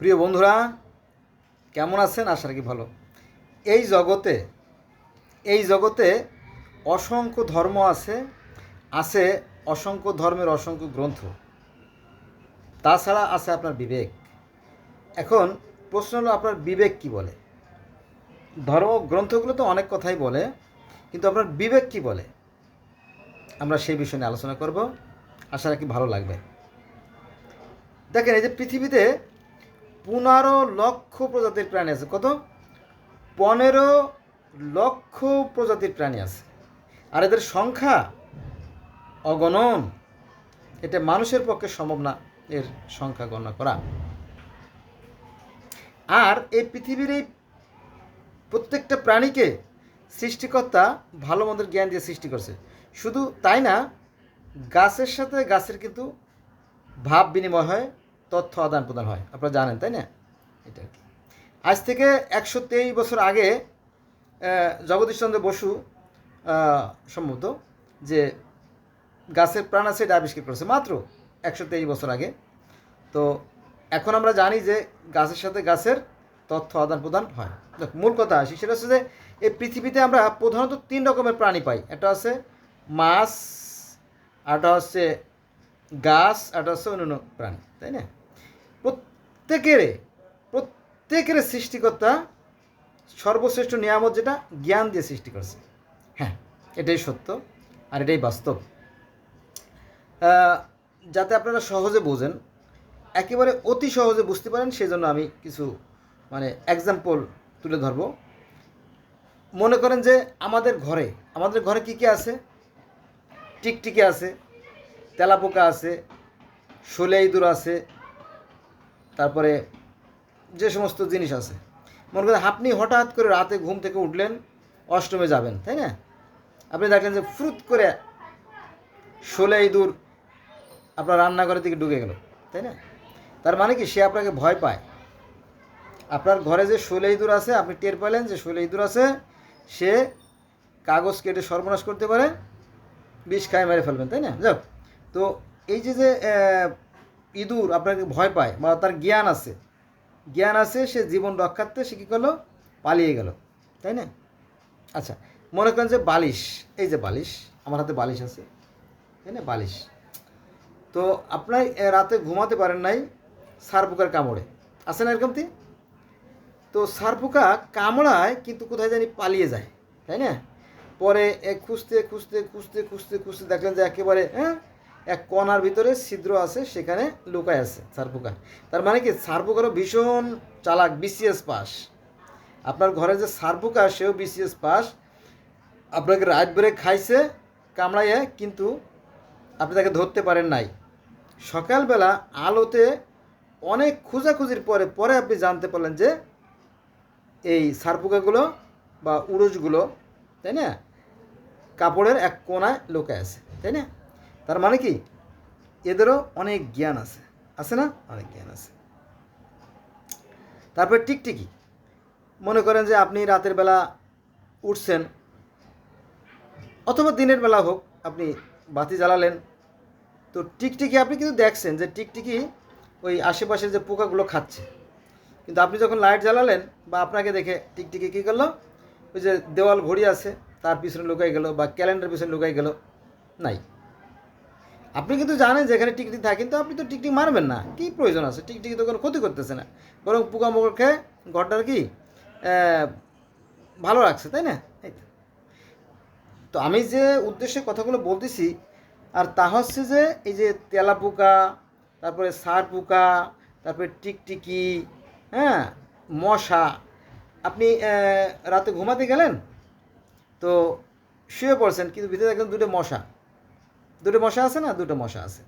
প্রিয় বন্ধুরা, কেমন আছেন? আশা রাখি ভালো। এই জগতে এই জগতে অসংখ্য ধর্ম আছে, আছে অসংখ্য ধর্মের অসংখ্য গ্রন্থ, তাছাড়া আছে আপনার বিবেক। এখন প্রশ্ন হলো, আপনার বিবেক কি বলে? ধর্ম গ্রন্থগুলো তো অনেক কথাই বলে, কিন্তু আপনার বিবেক কি বলে? আমরা সেই বিষয় নিয়ে আলোচনা করব, আশা রাখি ভালো লাগবে। দেখেন, এই যে পৃথিবীতে 15 লক্ষ প্রজাতির প্রাণী আছে। কত? 15 লক্ষ প্রজাতির প্রাণী আছে, আর এদের সংখ্যা অগণন। এটা মানুষের পক্ষে সম্ভব না এর সংখ্যা গণনা করা। আর এই পৃথিবীর এই প্রত্যেকটা প্রাণীকে সৃষ্টিকর্তা ভালো মন্দের জ্ঞান দিয়ে সৃষ্টি করছে। শুধু তাই না, গাছের সাথে গাছের কিন্তু ভাব বিনিময় হয়, তথ্য আদান প্রদান হয়, আপনারা জানেন তাই না? এটা আর কি। আজ থেকে 123 বছর আগে জগদীশচন্দ্র বসু সম্ভবত যে গাছের প্রাণ আছে এটা আবিষ্কার করেছে, মাত্র 123 বছর আগে। তো এখন আমরা জানি যে গাছের সাথে গাছের তথ্য আদান প্রদান হয়। মূল কথা আসি, সেটা হচ্ছে যে এই পৃথিবীতে আমরা প্রধানত 3 রকমের প্রাণী পাই। একটা হচ্ছে মাছ, একটা হচ্ছে গাছ, একটা হচ্ছে অন্যান্য প্রাণী, তাই না? প্রত্যেকের সৃষ্টিকর্তা সর্বশ্রেষ্ঠ নিয়ামত যেটা জ্ঞান দিয়ে সৃষ্টি করছে। হ্যাঁ, এটাই সত্য আর এটাই বাস্তব। যাতে আপনারা সহজে বোঝেন, একেবারে অতি সহজে বুঝতে পারেন, সেই জন্য আমি কিছু এক্সাম্পল তুলে ধরব। মনে করেন যে আমাদের ঘরে কী কী আছে? টিকটিকি আছে, তেলাপোকা আছে, শোলে ইঁদুর আছে, তারপরে যে সমস্ত জিনিস আছে। মনে করেন আপনি হঠাৎ করে রাতে ঘুম থেকে উঠলেন, অষ্টমে যাবেন, তাই না? আপনি দেখলেন যে ফ্রুত করে শোলে ইঁদুর আপনার রান্নাঘরের দিকে ঢুকে গেল, তাই না? তার মানে কি, সে আপনাকে ভয় পায়। আপনার ঘরে যে শোলে ইঁদুর আছে, আপনি টের পেলেন যে শোলে ইঁদুর আছে, সে কাগজ কেটে সর্বনাশ করতে পারে, বিষ খায় মেরে ফেলবেন, তাই না? যাক, তো এই যে ইঁদুর আপনাকে ভয় পায় বা তার জ্ঞান আছে, সে জীবন রক্ষার্থে সে কী করলো? পালিয়ে গেল, তাই না? আচ্ছা, মনে করেন যে বালিশ, এই যে বালিশ, আমার হাতে বালিশ আছে, তাই না? বালিশ। তো আপনার রাতে ঘুমাতে পারেন নাই সারপোকার কামড়ে, আছে না এরকমটি? তো সারপোকা কামড়ায় কিন্তু কোথায় জানি পালিয়ে যায়, তাই না? পরে খুঁজতে খুঁজতে খুঁজতে খুঁজতে খুঁজতে দেখলেন যে একেবারে এক কণার ভিতরে ছিদ্র আছে, সেখানে লুকায় আছে সারপোকা। তার মানে কি, সারপোকারও ভীষণ চালাক, বিসিএস পাস। আপনার ঘরে যে সারপোকা, সেও বিসিএস পাস। আপনাকে রাত বেড়ে খাইছে কামড়াইয়ে, কিন্তু আপনি তাকে ধরতে পারেন নাই। সকালবেলা আলোতে অনেক খোঁজাখুঁজির পরে আপনি জানতে পারলেন যে এই সারপোকাগুলো বা উড়োজগুলো, তাই না, কাপড়ের এক কোণায় লুকায় আছে, তাই না? তার মানে কি, এদেরও অনেক জ্ঞান আছে না? অনেক জ্ঞান আছে। তারপর টিকটিকি, মনে করেন যে আপনি রাতের বেলা উঠছেন, অথবা দিনের বেলা হোক, আপনি বাতি জ্বালালেন, তো টিকটিকি আপনি কিন্তু দেখছেন যে টিকটিকি ওই আশেপাশের যে পোকাগুলো খাচ্ছে, কিন্তু আপনি যখন লাইট জ্বালালেন বা আপনাকে দেখে টিকটিকি কী করলো? ওই যে দেওয়াল ঘড়ি আছে তার পিছনে লুকাই গেল, বা ক্যালেন্ডার পিছনে লুকাই গেল, নাই। আপনি কিন্তু জানেন যে এখানে টিকটিকি থাকে, কিন্তু আপনি তো টিকটিকি মারবেন না, কী প্রয়োজন আছে? টিকটিকি তো কোনো ক্ষতি করতেছে না, বরং পোকামাকড় খেয়ে ঘরটার কি ভালো রাখছে, তাই না? এই তো আমি যে উদ্দেশ্যে কথাগুলো বলতেছি, আর তা হচ্ছে যে এই যে তেলাপোকা, তারপরে সারপোকা, তারপরে টিকটিকি, হ্যাঁ, মশা। আপনি রাতে ঘুমাতে গেলেন, তো শুয়ে পড়ছেন, কিন্তু ভিতরে দেখলেন দুটো মশা আছে না? দুটো মশা আছে।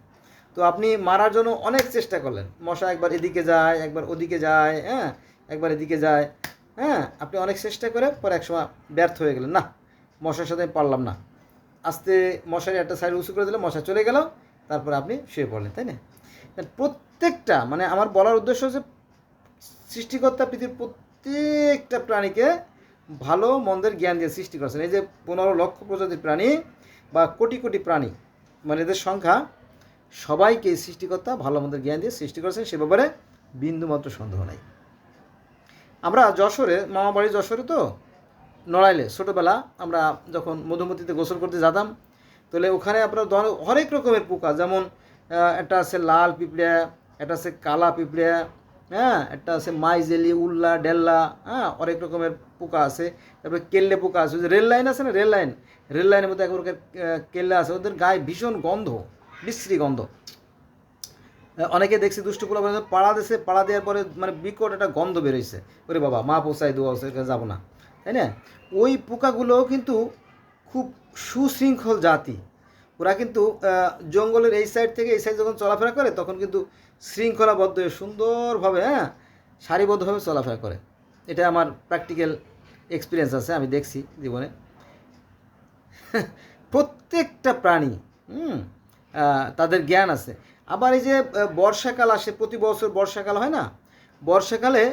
তো আপনি মারার জন্য অনেক চেষ্টা করলেন, মশা একবার এদিকে যায়, একবার ওদিকে যায়, একবার এদিকে যায়, আপনি অনেক চেষ্টা করে পরে একসময় ব্যর্থ হয়ে গেলেন, না, মশার সাথে আমি পারলাম না। আস্তে মশারি একটা সাইড উঁচু করে দিলে মশা চলে গেল, তারপরে আপনি শুয়ে পড়লেন, তাই না? প্রত্যেকটা আমার বলার উদ্দেশ্য হচ্ছে, সৃষ্টিকর্তা পৃথিবীর প্রত্যেকটা প্রাণীকে ভালো মন্দের জ্ঞান দিয়ে সৃষ্টি করেছেন। এই যে 15 লক্ষ প্রজাতির প্রাণী বা কোটি কোটি প্রাণী, এদের সংখ্যা, সবাইকে সৃষ্টিকর্তা ভালো মন্দের জ্ঞান দিয়ে সৃষ্টি করেছেন, সে ব্যাপারে বিন্দুমাত্র সন্দেহ নাই। আমরা যশোরে, মামা বাড়ি যশোরে, তো নড়াইলে ছোটোবেলা আমরা যখন মধুমতিতে গোসল করতে যেতাম, তাহলে ওখানে আপনার হরেক রকমের পোকা, যেমন একটা আছে লাল পিঁপড়া, একটা আছে কালা পিঁপড়া, হ্যাঁ, একটা আছে মাইজেলি, উল্লা, ডেল্লা, হ্যাঁ, অনেক রকমের পোকা আছে। তারপরে কেল্লে পোকা আছে, ওই যে রেল লাইন আছে না, রেল লাইনের মধ্যে এক প্রকার কেল্লা আছে, ওদের গায়ে ভীষণ গন্ধ, বিশ্রী গন্ধ। অনেকে দেখছি দুষ্ট পোলা পাড়া দিয়েছে, পাড়া দেওয়ার পরে মানে বিকট একটা গন্ধ বেরোইছে, ওরে বাবা মা পোষায় দোয়া যাবো না, তাই না? ওই পোকাগুলো কিন্তু খুব সুশৃঙ্খল জাতি। ওরা কিন্তু জঙ্গলের এই সাইড থেকে এই সাইড যখন চলাফেরা করে তখন কিন্তু শৃঙ্খলাবদ্ধ হয়ে সুন্দরভাবে, হ্যাঁ, সারিবদ্ধভাবে চলাফেরা করে। এটা আমার প্র্যাকটিক্যাল এক্সপিরিয়েন্স আছে, আমি দেখছি জীবনে। প্রত্যেকটা প্রাণী তাদের জ্ঞান আছে। আবার এই যে বর্ষাকাল আসে, প্রতি বছর বর্ষাকাল হয় না, বর্ষাকালে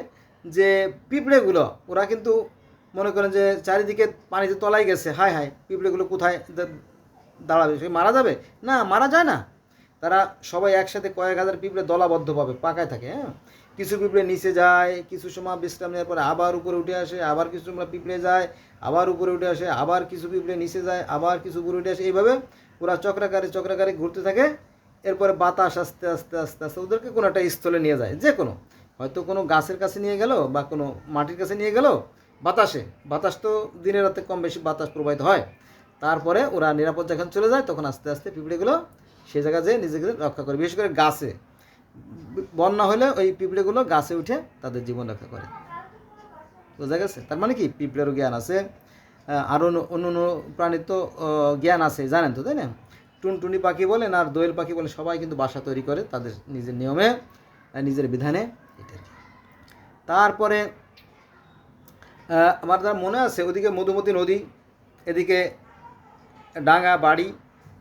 যে পিঁপড়েগুলো, ওরা কিন্তু মনে করেন যে চারিদিকে পানিতে তলায় গেছে, হায় হায় পিঁপড়েগুলো কোথায় দাঁড়াবে, সে মারা যাবে না, মারা যায় না। তারা সবাই একসাথে কয়েক হাজার পিঁপড়ে দলাবদ্ধভাবে পাকায় থাকে, হ্যাঁ। কিছু পিঁপড়ে নিচে যায়, কিছু সময় বিশ্রাম নেওয়ার পরে আবার উপরে উঠে আসে, আবার কিছু সময় পিঁপড়ে যায়, আবার উপরে উঠে আসে, আবার কিছু পিঁপড়ে নিচে যায়, আবার কিছু উপরে উঠে আসে। এইভাবে ওরা চক্রাকারে ঘুরতে থাকে। এরপরে বাতাস আস্তে আস্তে আস্তে আস্তে ওদেরকে কোনো একটা স্থলে নিয়ে যায়, যে কোনো, হয়তো কোনো গাছের কাছে নিয়ে গেল বা কোনো মাটির কাছে নিয়ে গেল, বাতাস তো দিনে রাতে কম বেশি বাতাস প্রবাহিত হয়। তারপরে ওরা নিরাপদ যখন চলে যায় তখন আস্তে আস্তে পিঁপড়েগুলো সেই জায়গায় যেয়ে নিজেকে রক্ষা করে। বিশেষ করে গাছে বন্যা হলে ওই পিঁপড়েগুলো গাছে উঠে তাদের জীবন রক্ষা করে। বোঝা গেছে? তার মানে কি পিঁপড়েরও জ্ঞান আছে, আরও অন্য অন্য প্রাণীর তো জ্ঞান আছে, জানেন তো, তাই না? টুনটুনি পাখি বলেন আর দোয়েল পাখি বলে, সবাই কিন্তু বাসা তৈরি করে তাদের নিজের নিয়মে, নিজের বিধানে। এটা তারপরে আমার যার মনে আছে, ওদিকে মধুমতি নদী, এদিকে ডাঙ্গা বাড়ি।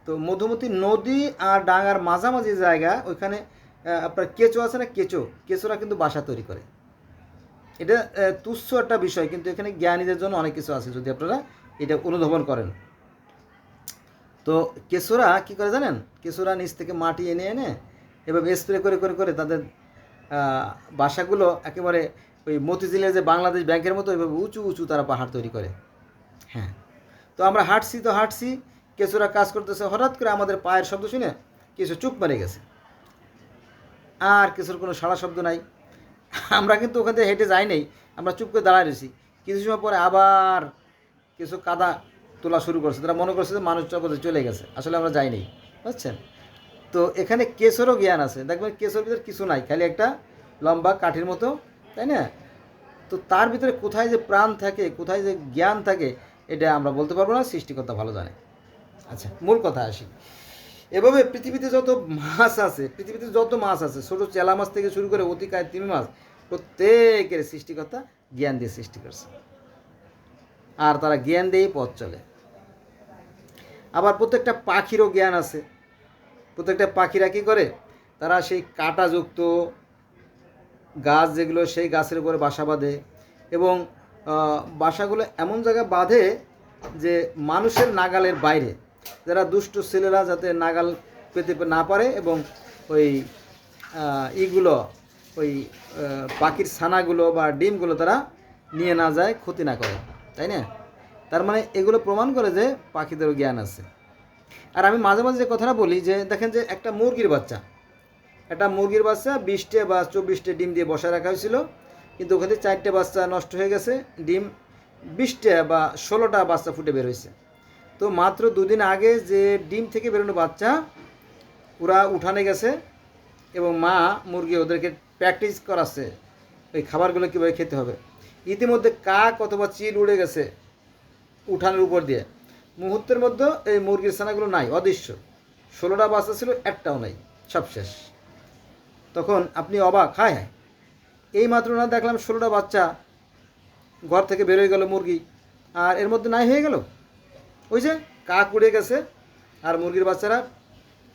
তো মধুমতি নদী আর ডাঙ্গার মাঝামাঝি জায়গা, ওইখানে আপনার কেঁচো আছে না, কেঁচোরা কিন্তু বাসা তৈরি করে। এটা তুচ্ছ একটা বিষয়, কিন্তু এখানে জ্ঞানীদের জন্য অনেক কিছু আছে যদি আপনারা এটা অনুধাবন করেন। তো কেঁচোরা কী করে জানেন? কেঁচোরা নিচ থেকে মাটি এনে এনে এভাবে স্প্রে করে করে করে তাদের বাসাগুলো একেবারে ওই মতিঝিলের যে বাংলাদেশ ব্যাংকের মতো ওইভাবে উঁচু উঁচু তারা পাহাড় তৈরি করে। হ্যাঁ, তো আমরা হাঁটছি, কেঁচোরা কাজ করতেছে, হঠাৎ করে আমাদের পায়ের শব্দ শুনে কেঁচো চুপ মেরে গেছে, আর কেঁচোর কোনো সাড়া শব্দ নাই। আমরা কিন্তু ওখান থেকে হেঁটে যাই নাই, আমরা চুপ করে দাঁড়ায় রয়েছি। কিছু সময় পরে আবার কেঁচো কাদা তোলা শুরু করছে, তারা মনে করছে যে মানুষ জগতে চলে গেছে, আসলে আমরা যাই নাই, বুঝছেন? তো এখানে কেঁচোরও জ্ঞান আছে, দেখবেন কেঁচোর ভিতরে কিছু নাই, খালি একটা লম্বা কাঠির মতো, তাই না? তো তার ভিতরে কোথায় যে প্রাণ থাকে, কোথায় যে জ্ঞান থাকে, এটা আমরা বলতে পারবো না, সৃষ্টিকর্তা ভালো জানে। আচ্ছা, মূল কথা আসি। এভাবে পৃথিবীতে যত মাছ আছে, ছোটো চেলা মাছ থেকে শুরু করে অতিকায় তিমি মাছ, প্রত্যেকের সৃষ্টিকর্তা জ্ঞান দিয়ে সৃষ্টি করছে, আর তারা জ্ঞান দিয়েই পথ চলে। আবার প্রত্যেকটা পাখিরও জ্ঞান আছে। প্রত্যেকটা পাখিরা কী করে? তারা সেই কাঁটাযুক্ত গাছ যেগুলো, সেই গাছের উপরে বাসা বাঁধে, এবং বাসাগুলো এমন জায়গায় বাঁধে যে মানুষের নাগালের বাইরে, যারা দুষ্ট ছেলেরা যাতে নাগাল পেতে না পারে, এবং ওই ওই পাখির ছানাগুলো বা ডিমগুলো তারা নিয়ে না যায়, ক্ষতি না করে, তাই না? তার মানে এগুলো প্রমাণ করে যে পাখিদেরও জ্ঞান আছে। আর আমি মাঝে মাঝে যে কথাটা বলি, যে দেখেন যে একটা মুরগির বাচ্চা 20টে বা 24টে ডিম দিয়ে বসায় রাখা হয়েছিল, কিন্তু ওখানে 4টে বাচ্চা নষ্ট হয়ে গেছে, ডিম 20টে বা 16টা বাচ্চা ফুটে বের হয়েছে। তো মাত্র 2 দিন আগে যে ডিম থেকে বেরোনো বাচ্চা, ওরা উঠানে গেছে এবং মা মুরগি ওদেরকে প্র্যাকটিস করাচ্ছে ওই খাবারগুলো কীভাবে খেতে হবে। ইতিমধ্যে কাক অথবা চিল উড়ে গেছে উঠানের উপর দিয়ে, মুহূর্তের মধ্যে এই মুরগির ছানাগুলো নাই, অদৃশ্য। 16টা বাচ্চা ছিল, একটাও নাই, সব শেষ। তখন আপনি অবাক, হায় হায়, এই মাত্র না দেখলাম 16টা বাচ্চা ঘর থেকে বেরোয় গেল মুরগি, আর এর মধ্যে নাই হয়ে গেল। ওই যে কাক উড়ে গেছে, আর মুরগির বাচ্চারা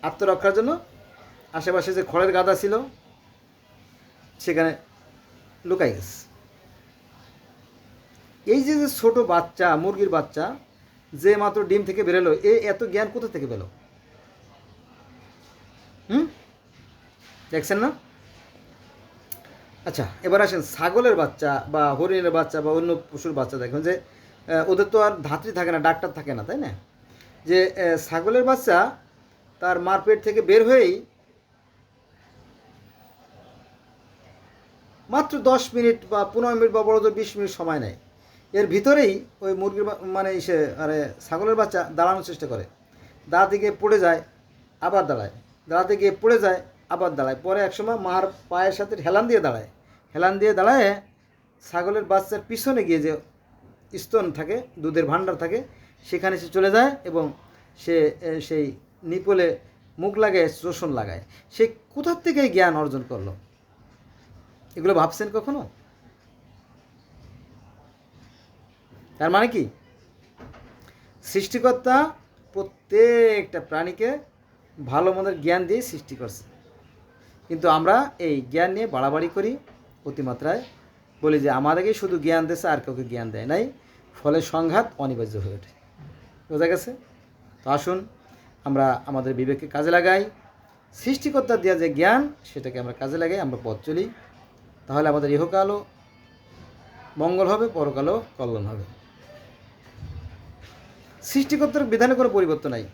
আত্মরক্ষার জন্য আশেপাশে যে খড়ের গাদা ছিল সেখানে লুকাই গেছে। এই যে ছোট বাচ্চা, মুরগির বাচ্চা যে মাত্র ডিম থেকে বেরোলো, এত জ্ঞান কোথা থেকে পেল? দেখছেন না? আচ্ছা, এবার আসেন ছাগলের বাচ্চা বা হরিণের বাচ্চা বা অন্য পশুর বাচ্চা, দেখুন যে ওদের তো আর ধাত্রী থাকে না, ডাক্তার থাকে না, তাই না? যে ছাগলের বাচ্চা তার মার পেট থেকে বের হয়েই মাত্র 10 মিনিট বা 15 মিনিট বা বড় 20 মিনিট সময় নেয়। এর ভিতরেই ওই মুরগির মানে সে আরে ছাগলের বাচ্চা দাঁড়ানোর চেষ্টা করে, দাঁড়াতে গিয়ে পড়ে যায়, আবার দাঁড়ায়, দাঁড়াতে গিয়ে পড়ে যায়, আবার দাঁড়ায়, পরে একসময় মার পায়ের সাথে হেলান দিয়ে দাঁড়ায়, হেলান দিয়ে দাঁড়ায় ছাগলের বাচ্চার পিছনে গিয়ে যে স্তন থাকে, দুধের ভাণ্ডার থাকে, সেখানে সে চলে যায় এবং সে সেই নিপলে মুখ লাগায় শোষণ লাগায়। সে কোথার থেকে জ্ঞান অর্জন করলো? এগুলো ভাবছেন কখনো? তার মানে কি সৃষ্টিকর্তা প্রত্যেকটা প্রাণীকে ভালো মন্দের জ্ঞান দিয়ে সৃষ্টি করছে, কিন্তু আমরা এই জ্ঞান নিয়ে বাড়াবাড়ি করি অতিমাত্রায়, বলি যে আমাদেরকেই শুধু জ্ঞান দিয়েছে, আর কাউকে জ্ঞান দেয় নাই, ফলে সংঘাত অনিবার্য হয়ে ওঠে। বোঝা গেছে? তো আসুন আমরা আমাদের বিবেককে কাজে লাগাই, সৃষ্টিকর্তার দেওয়া যে জ্ঞান সেটাকে আমরা কাজে লাগাই, আমরা পথ চলি, তাহলে আমাদের ইহকালও মঙ্গল হবে, পরকালও কল্যাণ হবে। সৃষ্টিকর্তার বিধানে কোনো পরিবর্তন নাই,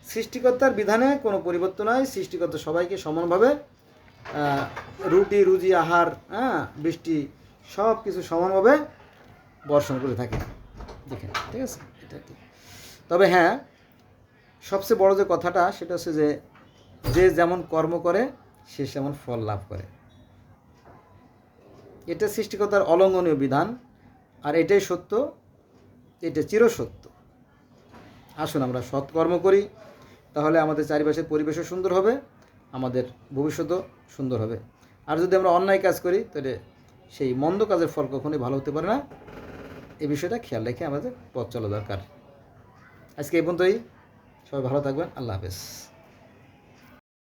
সৃষ্টিকর্তার বিধানে কোনো পরিবর্তন নাই। সৃষ্টিকর্তা সবাইকে সমানভাবে রুটি রুজি আহার, বৃষ্টি সব কিছু সমানভাবে বর্ষণ করে থাকে, দেখেন, ঠিক আছে? এটা কি? তবে হ্যাঁ, সবচেয়ে বড় যে কথাটা সেটা হচ্ছে যে যে যেমন কর্ম করে সে সেমন ফল লাভ করে। এটা সৃষ্টিকর্তার অলঙ্ঘনীয় বিধান, আর এটাই সত্য, এটা চিরসত্য। আসুন আমরা সৎকর্ম করি, তাহলে আমাদের চারিপাশের পরিবেশও সুন্দর হবে, আমাদের ভবিষ্যতও সুন্দর হবে। আর যদি আমরা অন্যায় কাজ করি তাহলে সেই মন্দ কাজের ফল কখনোই ভালো হতে পারে না। এই বিষয়টা খেয়াল রেখে আমাদের পথ চলা দরকার। আজকে এই পর্যন্তই, সবাই ভালো থাকবেন, আল্লাহ হাফেজ।